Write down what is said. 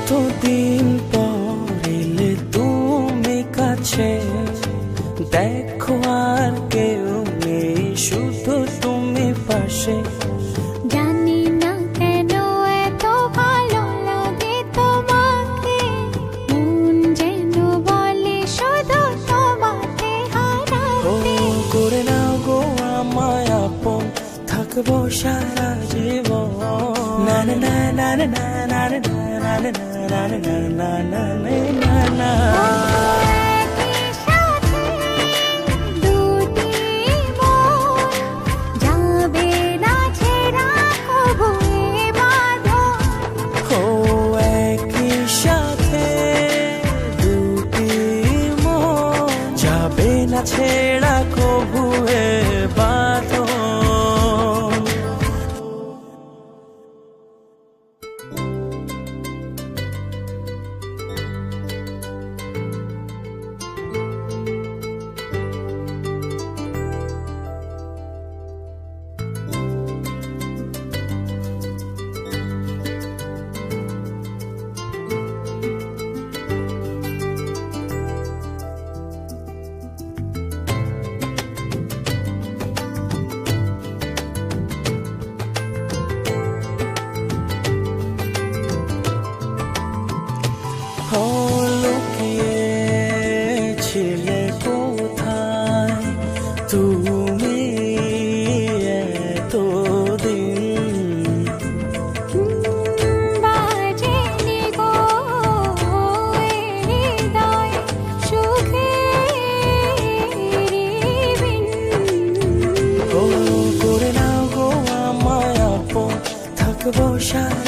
কতদিন পর এলে তুমি কাছে, দেখো আর কেউ নেই, শুধু তুমি পাশে। জানি না কেন এত ভালো লাগে তোমাকে, মন যেন বলে শুধু তোমাকে হারাতে। করে নাও গো আমায় আপন, থাকবো সারা জীবন। না না না না না না না না না না না না না না না। ছেড়া কবুয়ে বাঁধন। লুকিয়েছিলে কোথায় তুমি এতদিন? বাজেনি গো হৃদয় সুখের বিন। করে নাও গো আমায় আপন, থাকবো সারা